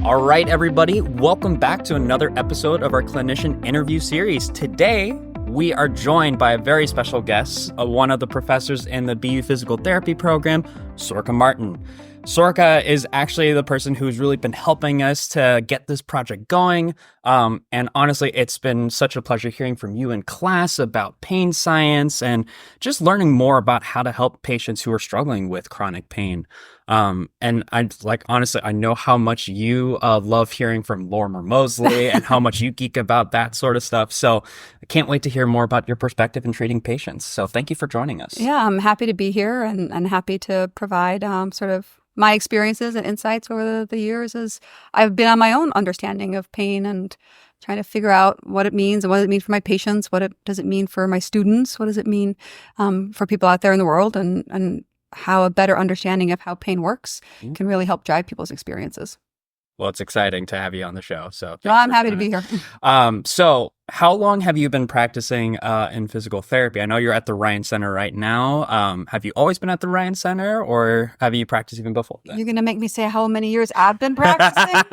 All right, everybody, welcome back to another episode of our clinician interview series. Today, we are joined by a very special guest, one of the professors in the BU Physical Therapy program, Sorcha Martin. Sorcha is actually the person who's really been helping us to get this project going. And honestly, it's been such a pleasure hearing from you in class about pain science and just learning more about how to help patients who are struggling with chronic pain. And honestly, I know how much you love hearing from Lorimer Mosley and how much you geek about that sort of stuff. So I can't wait to hear more about your perspective in treating patients. So thank you for joining us. Yeah, I'm happy to be here and happy to provide sort of my experiences and insights over the years as I've been on my own understanding of pain and trying to figure out what it means and what it means for my patients, does it mean for my students, what does it mean for people out there in the world, and how a better understanding of how pain works can really help drive people's experiences. Well, it's exciting to have you on the show. So I'm happy to be here. So how long have you been practicing in physical therapy? I know you're at the Ryan Center right now. Have you always been at the Ryan Center, or have you practiced even before that? You're going to make me say how many years I've been practicing?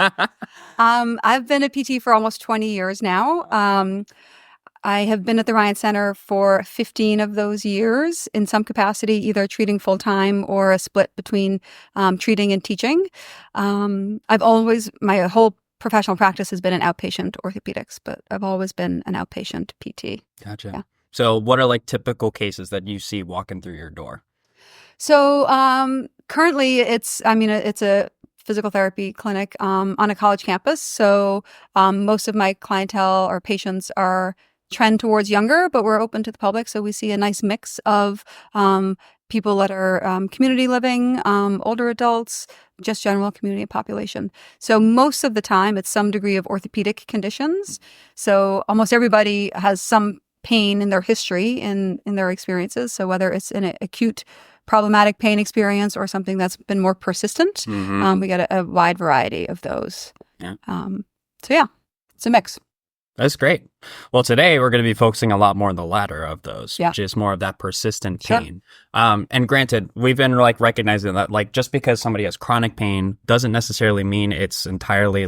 I've been a PT for almost 20 years now. I have been at the Ryan Center for 15 of those years in some capacity, either treating full-time or a split between treating and teaching. My whole professional practice has been in outpatient orthopedics, but I've always been an outpatient PT. Gotcha. Yeah. So what are like typical cases that you see walking through your door? So currently it's a physical therapy clinic on a college campus. So most of my clientele or patients are trend towards younger, but we're open to the public. So we see a nice mix of people that are community living, older adults, just general community population. So most of the time, it's some degree of orthopedic conditions. So almost everybody has some pain in their history, in their experiences. So whether it's an acute problematic pain experience or something that's been more persistent, we get a wide variety of those. Yeah. It's a mix. That's great. Well, today we're going to be focusing a lot more on the latter of those, which is more of that persistent pain. And granted, we've been recognizing that just because somebody has chronic pain doesn't necessarily mean it's entirely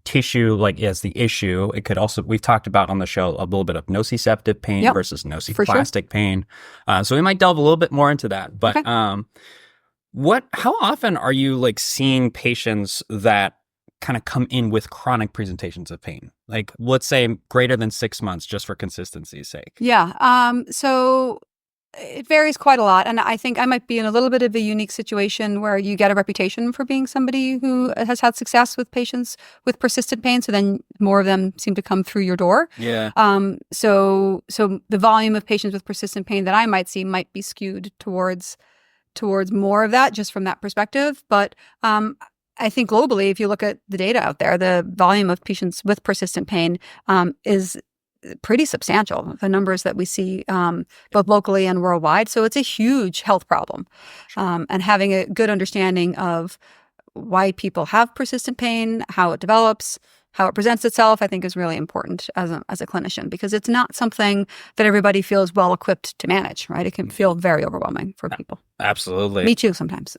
tissue is the issue. It could also, we've talked about on the show a little bit of nociceptive pain versus nociplastic pain. So we might delve a little bit more into that. But how often are you seeing patients that kind of come in with chronic presentations of pain? Let's say greater than 6 months, just for consistency's sake. Yeah. So it varies quite a lot. And I think I might be in a little bit of a unique situation where you get a reputation for being somebody who has had success with patients with persistent pain. So then more of them seem to come through your door. Yeah. So the volume of patients with persistent pain that I might see might be skewed towards more of that, just from that perspective. But I think globally, if you look at the data out there, the volume of patients with persistent pain is pretty substantial, the numbers that we see both locally and worldwide. So it's a huge health problem. And having a good understanding of why people have persistent pain, how it develops, how it presents itself, I think is really important as a clinician, because it's not something that everybody feels well equipped to manage, right? It can feel very overwhelming for people. Absolutely. Me too, sometimes.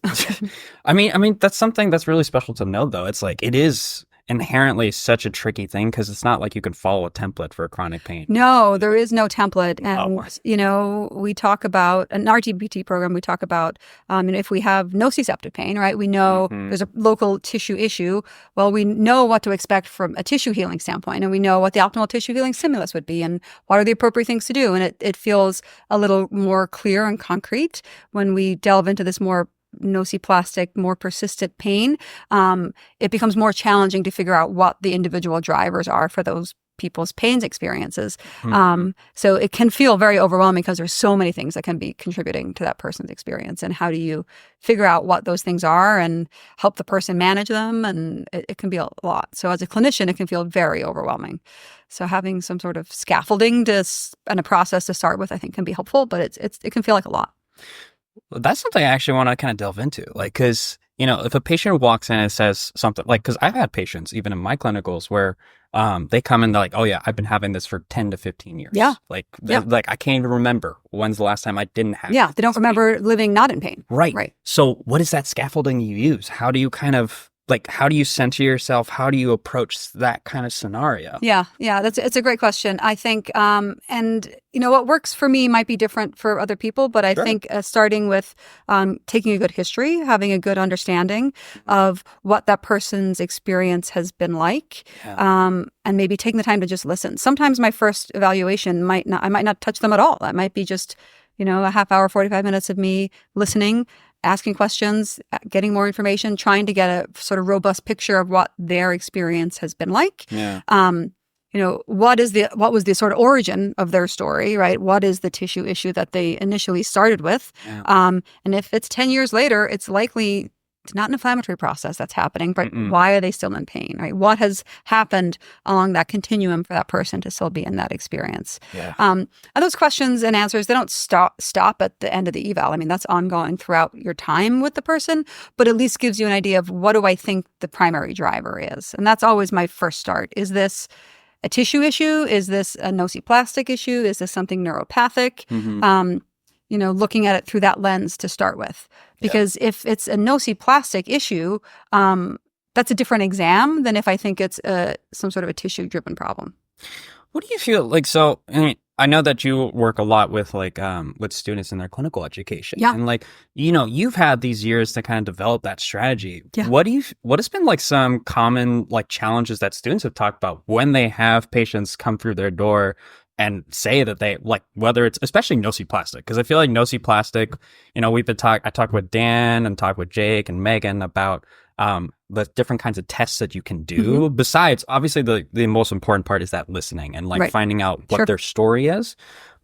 I mean, that's something that's really special to know, though. It's it is inherently such a tricky thing because it's not like you can follow a template for chronic pain. No, there is no template. And, we talk about an DPT program, we talk about, if we have nociceptive pain, right, we know there's a local tissue issue. Well, we know what to expect from a tissue healing standpoint, and we know what the optimal tissue healing stimulus would be and what are the appropriate things to do. And it feels a little more clear and concrete when we delve into this more nociplastic, more persistent pain. It becomes more challenging to figure out what the individual drivers are for those people's pains experiences. So it can feel very overwhelming because there's so many things that can be contributing to that person's experience. And how do you figure out what those things are and help the person manage them? And it can be a lot. So as a clinician, it can feel very overwhelming. So having some sort of scaffolding and a process to start with, I think, can be helpful, but it can feel like a lot. Well, that's something I actually want to kind of delve into, because if a patient walks in and says something because I've had patients even in my clinicals where they come in, they're like, oh yeah, I've been having this for 10 to 15 years. Yeah. I can't even remember when's the last time I didn't have. Yeah. They don't remember living not in pain. Right. So what is that scaffolding you use? How do you kind of like, how do you center yourself? How do you approach that kind of scenario? Yeah, it's a great question. I think, and what works for me might be different for other people, but I think starting with taking a good history, having a good understanding of what that person's experience has been like, and maybe taking the time to just listen. Sometimes my first evaluation I might not touch them at all. That might be just, a half hour, 45 minutes of me listening, asking questions, getting more information, trying to get a sort of robust picture of what their experience has been like. Yeah. What was the sort of origin of their story, right? What is the tissue issue that they initially started with? Yeah. And if it's 10 years later, it's likely it's not an inflammatory process that's happening, but why are they still in pain, right? What has happened along that continuum for that person to still be in that experience? Yeah. And those questions and answers, they don't stop at the end of the eval. I mean, that's ongoing throughout your time with the person, but at least gives you an idea of what do I think the primary driver is. And that's always my first start. Is this a tissue issue? Is this a nociplastic issue? Is this something neuropathic? Looking at it through that lens to start with. Because if it's a nociplastic issue, that's a different exam than if I think it's some sort of a tissue-driven problem. What do you feel like? So, I know that you work a lot with with students in their clinical education. Yeah. And you've had these years to kind of develop that strategy. Yeah. What has been some common challenges that students have talked about when they have patients come through their door and say that they whether it's especially nociplastic, because I feel like nociplastic, I talked with Dan and talked with Jake and Megan about the different kinds of tests that you can do. Besides, obviously the most important part is that listening and finding out what their story is.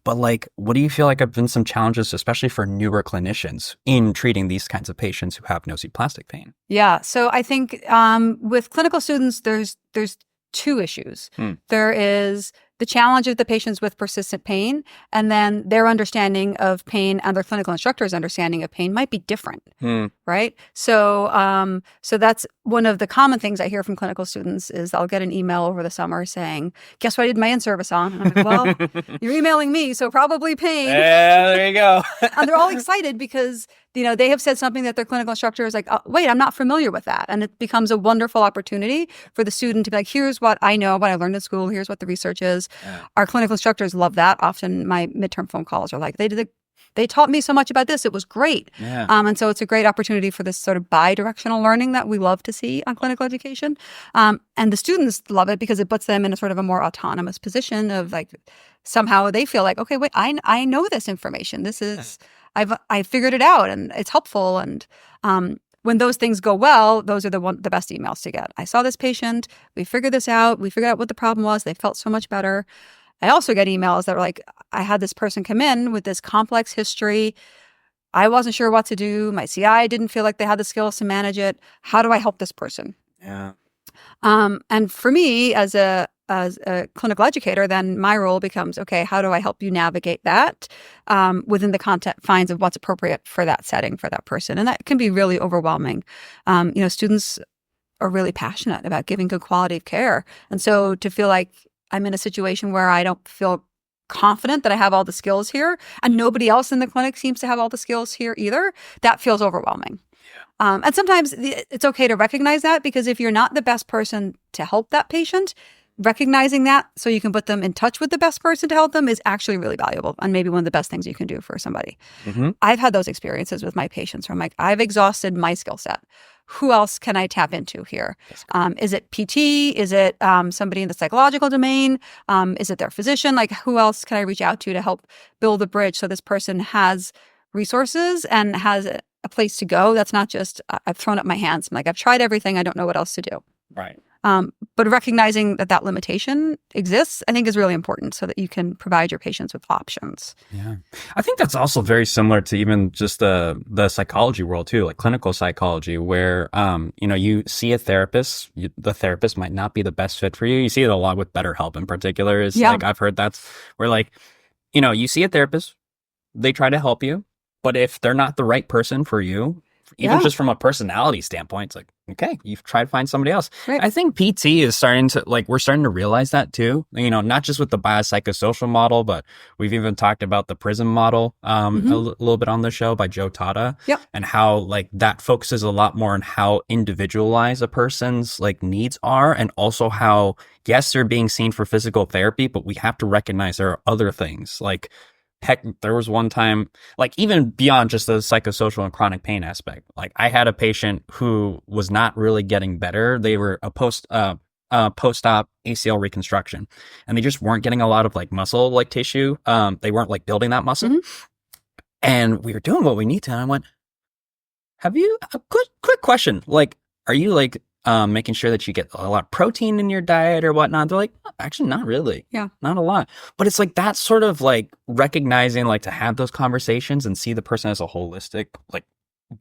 But what do you feel like have been some challenges, especially for newer clinicians in treating these kinds of patients who have nociplastic pain? Yeah. So I think with clinical students, there's two issues. There is the challenge of the patients with persistent pain, and then their understanding of pain and their clinical instructor's understanding of pain might be different, right? So that's one of the common things I hear from clinical students is I'll get an email over the summer saying, guess what I did my in-service on? And I'm like, well, you're emailing me, so probably pain. Yeah, there you go. And they're all excited because they have said something that their clinical instructor is like, oh, wait, I'm not familiar with that. And it becomes a wonderful opportunity for the student to be like, here's what I know, what I learned in school. Here's what the research is. Yeah. Our clinical instructors love that. Often my midterm phone calls are like, they taught me so much about this. It was great. Yeah. And so it's a great opportunity for this sort of bi-directional learning that we love to see on clinical education. And the students love it because it puts them in a sort of a more autonomous position of somehow they feel like, okay, wait, I know this information. This is... I figured it out and it's helpful. And when those things go well, those are the best emails to get. I saw this patient. We figured this out. We figured out what the problem was. They felt so much better. I also get emails that are like, I had this person come in with this complex history. I wasn't sure what to do. My CI didn't feel like they had the skills to manage it. How do I help this person? Yeah. And for me, as a clinical educator, then my role becomes, okay, how do I help you navigate that within the confines of what's appropriate for that setting, for that person? And that can be really overwhelming. Students are really passionate about giving good quality of care. And so to feel like I'm in a situation where I don't feel confident that I have all the skills here and nobody else in the clinic seems to have all the skills here either, that feels overwhelming. And sometimes it's okay to recognize that, because if you're not the best person to help that patient, recognizing that so you can put them in touch with the best person to help them is actually really valuable and maybe one of the best things you can do for somebody. I've had those experiences with my patients where I'm like, I've exhausted my skill set. Who else can I tap into here? Is it PT? Is it somebody in the psychological domain? Is it their physician? Who else can I reach out to help build a bridge so this person has resources and has a place to go? That's not just, I've thrown up my hands. I'm like, I've tried everything. I don't know what else to do. Right. But recognizing that limitation exists, I think, is really important so that you can provide your patients with options. Yeah. I think that's also very similar to even just the psychology world too, like clinical psychology, where, you see a therapist, the therapist might not be the best fit for you. You see it a lot with BetterHelp in particular. I've heard that's where you see a therapist, they try to help you, but if they're not the right person for you, even just from a personality standpoint, it's like, okay, you've tried to find somebody else. Right. I think PT is starting to, like, we're starting to realize that too, not just with the biopsychosocial model, but we've even talked about the PRISM model a little bit on the show by Joe Tata. Yep. And how, like, that focuses a lot more on how individualized a person's, like, needs are, and also how, yes, they're being seen for physical therapy, but we have to recognize there are other things. Like, heck, there was one time, like, even beyond just the psychosocial and chronic pain aspect, like, I had a patient who was not really getting better. They were a post-op ACL reconstruction, and they just weren't getting a lot of, like, muscle, like, tissue. They weren't, like, building that muscle. And we were doing what we need to. And I went, a quick question. Like, are you, like, making sure that you get a lot of protein in your diet or whatnot? They're like, oh, actually, not really. Yeah. Not a lot. But it's like that sort of, like, recognizing, like, to have those conversations and see the person as a holistic, like,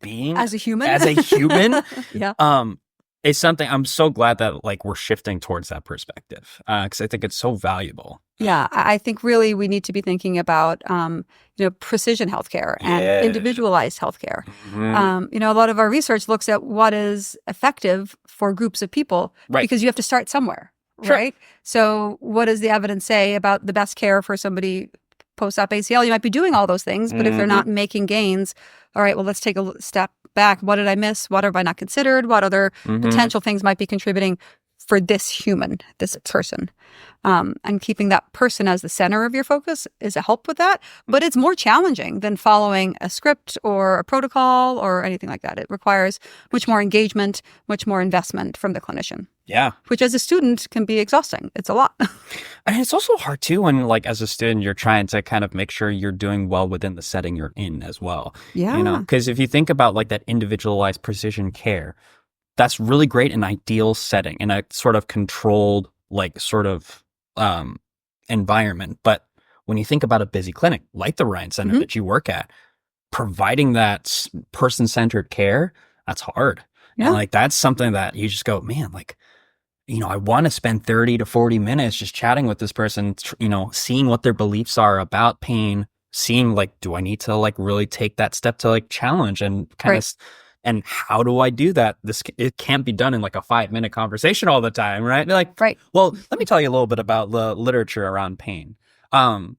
being. As a human. Yeah. It's something I'm so glad that, like, we're shifting towards that perspective, because I think it's so valuable. Yeah, I think really we need to be thinking about, precision healthcare and individualized healthcare. A lot of our research looks at what is effective for groups of people, because you have to start somewhere, right? So what does the evidence say about the best care for somebody post-op ACL? You might be doing all those things, but if they're not making gains, all right, well, let's take a step back. What did I miss? What have I not considered? What other potential things might be contributing for this human, this person? And keeping that person as the center of your focus is a help with that. But it's more challenging than following a script or a protocol or anything like that. It requires much more engagement, much more investment from the clinician. Yeah. Which as a student can be exhausting. It's a lot. And it's also hard too when, like, as a student, you're trying to kind of make sure you're doing well within the setting you're in as well. Yeah. Because if you think about, like, that individualized precision care, that's really great in an ideal setting, in a sort of controlled, like, sort of environment. But when you think about a busy clinic like the Ryan Center that you work at, providing that person-centered care, that's hard. Yeah. And, like, that's something that you just go, man, like, I want to spend 30 to 40 minutes just chatting with this person, seeing what their beliefs are about pain, seeing, like, do I need to, like, really take that step to, like, challenge and kind of, and how do I do that? It can't be done in, like, a 5-minute conversation all the time, right? Like, well, let me tell you a little bit about the literature around pain. And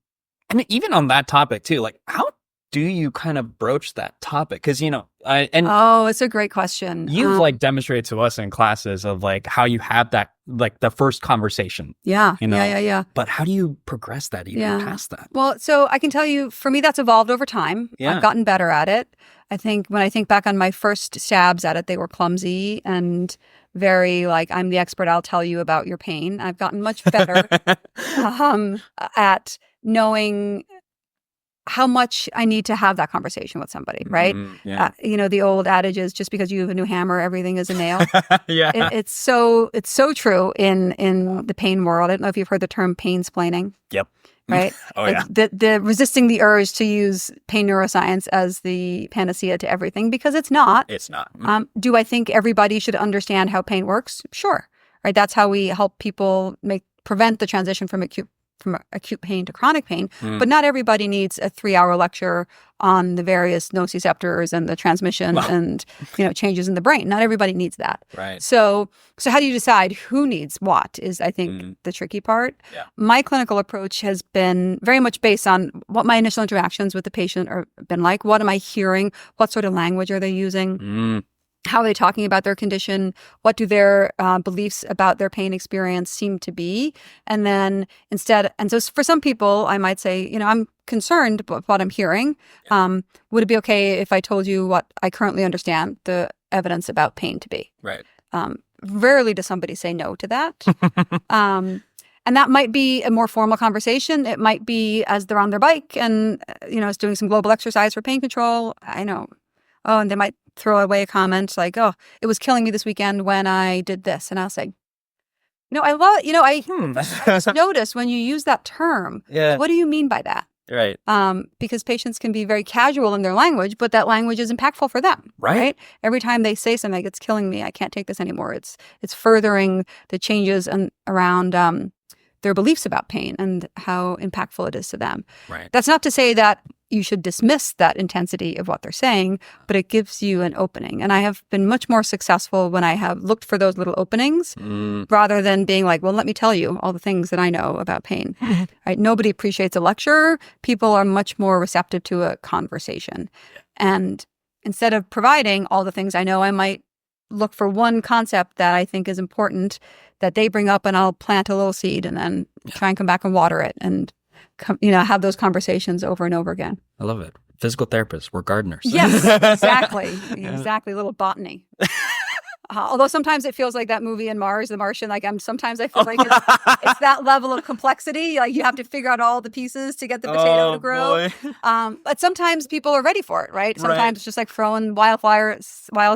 even on that topic too, like, how do you kind of broach that topic? Because, it's a great question. You've like demonstrated to us in classes of, like, how you have that, like, the first conversation. Yeah. Yeah. But how do you progress that even past that? Well, so I can tell you, for me, that's evolved over time. Yeah. I've gotten better at it. I think when I think back on my first stabs at it, they were clumsy and very, like, I'm the expert, I'll tell you about your pain. I've gotten much better at knowing how much I need to have that conversation with somebody, right? The old adage is, just because you have a new hammer, everything is a nail. It's so true in the pain world. I don't know if you've heard the term pain-splaining. Yep. Right? Oh, yeah. The resisting the urge to use pain neuroscience as the panacea to everything, because it's not. It's not. Do I think everybody should understand how pain works? Sure. Right? That's how we help people prevent the transition from acute pain to chronic pain. But not everybody needs a 3-hour lecture on the various nociceptors and the transmission and changes in the brain. Not everybody needs that. Right. So how do you decide who needs what is, I think, the tricky part. Yeah. My clinical approach has been very much based on what my initial interactions with the patient have been like. What am I hearing? What sort of language are they using? How are they talking about their condition? What do their beliefs about their pain experience seem to be? And then so for some people, I might say, I'm concerned about what I'm hearing. Would it be okay if I told you what I currently understand the evidence about pain to be? Right. Rarely does somebody say no to that. And that might be a more formal conversation. It might be as they're on their bike and, is doing some global exercise for pain control. I know. Oh, and they might throw away a comment like, oh, it was killing me this weekend when I did this. And I'll say, I notice when you use that term, what do you mean by that? Right. Because patients can be very casual in their language, but that language is impactful for them. Right. Every time they say something, it's killing me, I can't take this anymore. It's furthering the changes around their beliefs about pain and how impactful it is to them. Right. That's not to say that you should dismiss that intensity of what they're saying, but it gives you an opening. And I have been much more successful when I have looked for those little openings rather than being like, well, let me tell you all the things that I know about pain. Right? Nobody appreciates a lecture. People are much more receptive to a conversation. And instead of providing all the things I know, I might look for one concept that I think is important that they bring up, and I'll plant a little seed and then try and come back and water it and have those conversations over and over again. I love it. Physical therapists, we're gardeners. Yes, exactly. Exactly. A little botany. Although sometimes it feels like that movie in Mars, The Martian, sometimes I feel like it's that level of complexity. Like you have to figure out all the pieces to get the potato to grow. But sometimes people are ready for it, right? Sometimes it's just like throwing wild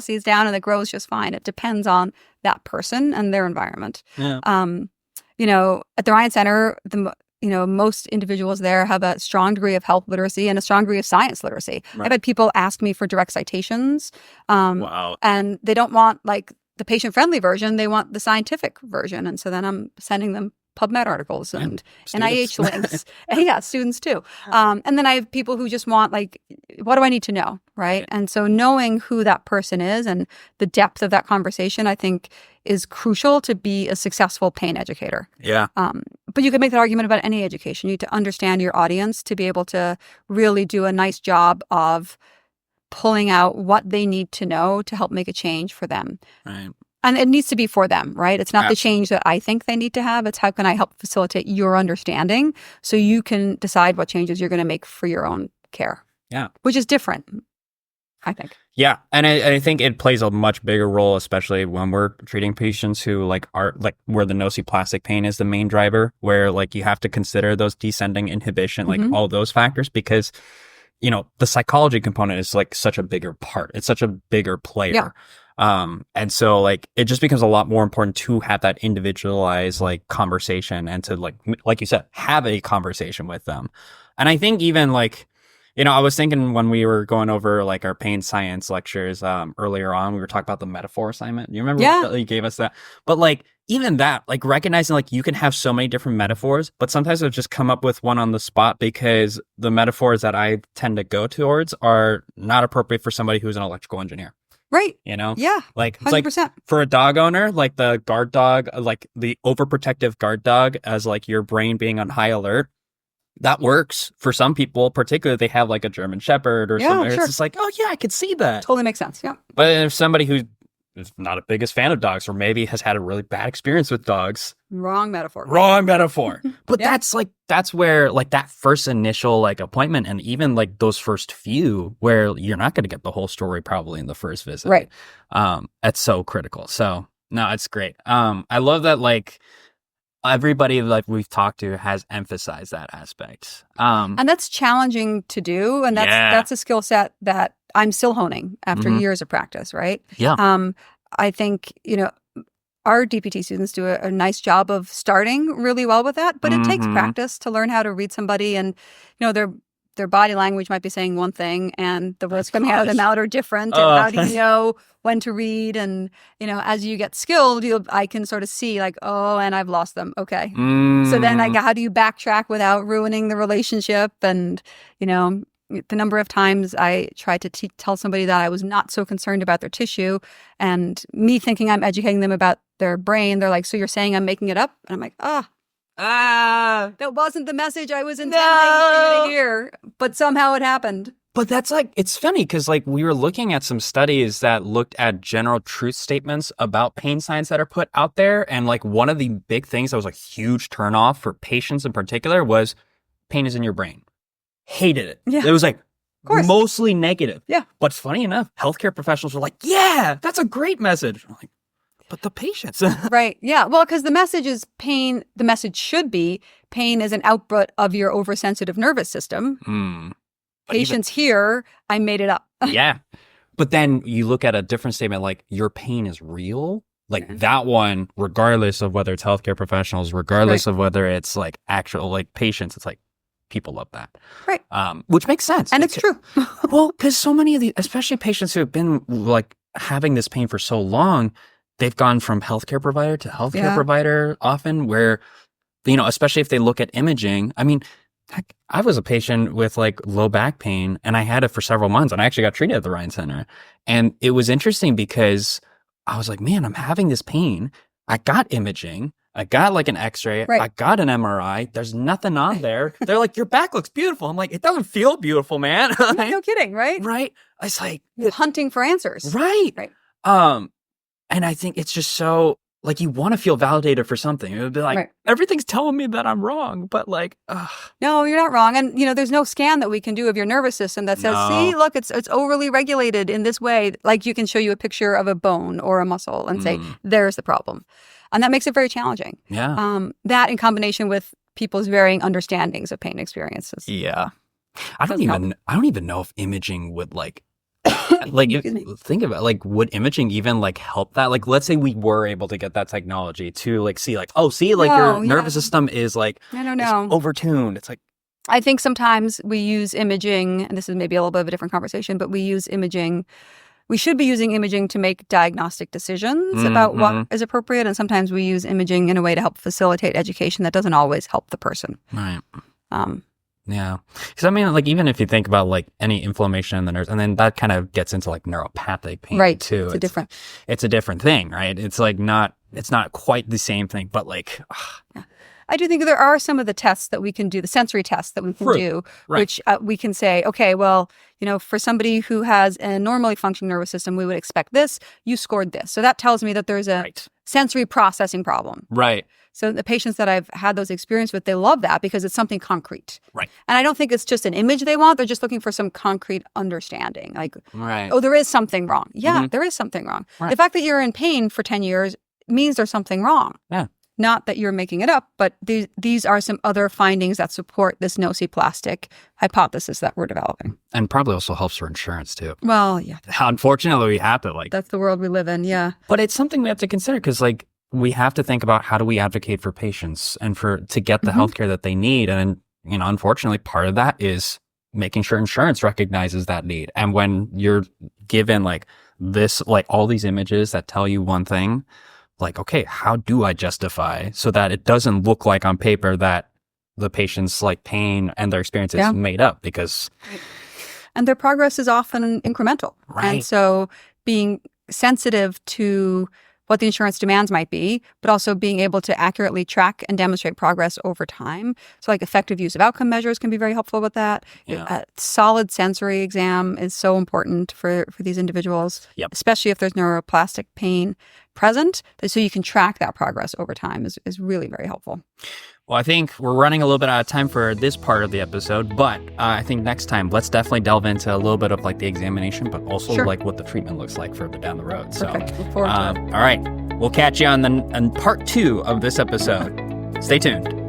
seeds down and it grows just fine. It depends on that person and their environment. Yeah. At the Ryan Center, most individuals there have a strong degree of health literacy and a strong degree of science literacy. Right. I've had people ask me for direct citations. Wow. And they don't want like the patient-friendly version. They want the scientific version. And so then I'm sending them PubMed articles and NIH links. And students too. And then I have people who just want like, what do I need to know? Right. And so knowing who that person is and the depth of that conversation, I think is crucial to be a successful pain educator. Yeah. But you could make that argument about any education. You need to understand your audience to be able to really do a nice job of pulling out what they need to know to help make a change for them. Right. And it needs to be for them, right? It's not the change that I think they need to have. It's how can I help facilitate your understanding so you can decide what changes you're going to make for your own care. Yeah. Which is different, I think. Yeah. And I think it plays a much bigger role, especially when we're treating patients who are where the nociplastic pain is the main driver, where like you have to consider those descending inhibition, like all those factors, because, the psychology component is like such a bigger part. It's such a bigger player. Yeah. And so like it just becomes a lot more important to have that individualized like conversation and to like you said, have a conversation with them. And I think even like, I was thinking when we were going over like our pain science lectures earlier on, we were talking about the metaphor assignment. You remember you gave us that? But like even that, like recognizing like you can have so many different metaphors, but sometimes I'll just come up with one on the spot because the metaphors that I tend to go towards are not appropriate for somebody who's an electrical engineer. Right. Yeah. Like, 100%. It's like for a dog owner, like the guard dog, like the overprotective guard dog as like your brain being on high alert. That works for some people, particularly if they have like a German Shepherd or something. Sure. It's just like, oh yeah, I could see that. Totally makes sense. Yeah. But if somebody who is not a biggest fan of dogs or maybe has had a really bad experience with dogs. Wrong metaphor. But that's where like that first initial like appointment and even like those first few where you're not going to get the whole story probably in the first visit. Right. That's so critical. So no, it's great. I love that like everybody like we've talked to has emphasized that aspect. And that's challenging to do. And that's a skill set that I'm still honing after years of practice, right? Yeah. I think, our DPT students do a nice job of starting really well with that, but it takes practice to learn how to read somebody and, their body language might be saying one thing and the words coming out of their mouth are different. And how do you know when to read? And, as you get skilled, I can sort of see like, oh, and I've lost them. Okay. So then how do you backtrack without ruining the relationship? And, the number of times I tried to tell somebody that I was not so concerned about their tissue and me thinking I'm educating them about their brain, they're like, so you're saying I'm making it up? And I'm like, that wasn't the message I was intending for you to hear, but somehow it happened. But that's like, it's funny because like we were looking at some studies that looked at general truth statements about pain science that are put out there. And like one of the big things that was a huge turnoff for patients in particular was pain is in your brain. Hated it. Yeah. It was like mostly negative. Yeah. But funny enough, healthcare professionals were like, yeah, that's a great message. I'm like, but the patients. Right. Yeah. Well, because the message is pain. The message should be pain is an output of your oversensitive nervous system. Patients here, I made it up. Yeah. But then you look at a different statement like your pain is real. Like that one, regardless of whether it's healthcare professionals, regardless of whether it's like actual like patients, it's like people love that. Right. Which makes sense. And it's true. Well, because so many of these, especially patients who have been like having this pain for so long, they've gone from healthcare provider to healthcare provider often where, especially if they look at imaging, I mean, heck, I was a patient with like low back pain and I had it for several months and I actually got treated at the Ryan Center. And it was interesting because I was like, man, I'm having this pain. I got imaging. I got like an x-ray. Right. I got an MRI. There's nothing on there. They're like, your back looks beautiful. I'm like, it doesn't feel beautiful, man. No kidding, right? Right. It's like You're hunting for answers. Right. Right. And I think it's just so like you want to feel validated for something. It would be like, everything's telling me that I'm wrong, but like, no, you're not wrong. And there's no scan that we can do of your nervous system that says, see, look, it's overly regulated in this way. Like you can show you a picture of a bone or a muscle and say, there's the problem. And that makes it very challenging. Yeah. That in combination with people's varying understandings of pain experiences. Yeah. I don't even know if imaging would like think about like would imaging even like help that? Like let's say we were able to get that technology to like see like, your nervous system is like overtuned. It's like I think sometimes we use imaging, and this is maybe a little bit of a different conversation, but we use imaging. We should be using imaging to make diagnostic decisions about what is appropriate. And sometimes we use imaging in a way to help facilitate education that doesn't always help the person. Right. Yeah. Because I mean, like, even if you think about like any inflammation in the nerves, and then that kind of gets into like neuropathic pain too. It's a different thing, right? It's like it's not quite the same thing, but like. I do think there are some of the tests that we can do, the sensory tests that we can do, which we can say, okay, well, for somebody who has a normally functioning nervous system, we would expect this. You scored this. So that tells me that there's a sensory processing problem. Right. So the patients that I've had those experiences with, they love that because it's something concrete. Right. And I don't think it's just an image they want. They're just looking for some concrete understanding. Like, oh, there is something wrong. Yeah, there is something wrong. Right. The fact that you're in pain for 10 years means there's something wrong. Yeah. Not that you're making it up, but these are some other findings that support this nociplastic hypothesis that we're developing. And probably also helps for insurance too. Well, yeah. Unfortunately, we have to That's the world we live in, yeah. But it's something we have to consider because like we have to think about how do we advocate for patients and to get the healthcare that they need. And, unfortunately, part of that is making sure insurance recognizes that need. And when you're given like this, like all these images that tell you one thing, like, okay, how do I justify so that it doesn't look like on paper that the patient's like pain and their experience is made up because. And their progress is often incremental. Right. And so being sensitive to what the insurance demands might be, but also being able to accurately track and demonstrate progress over time. So like effective use of outcome measures can be very helpful with that. Yeah. A solid sensory exam is so important for these individuals, especially if there's neuroplastic pain present. So you can track that progress over time is really very helpful. Well, I think we're running a little bit out of time for this part of the episode, but I think next time, let's definitely delve into a little bit of like the examination, but also like what the treatment looks like further down the road. Perfect. So, look forward to it. All right. We'll catch you on part 2 of this episode. Stay tuned.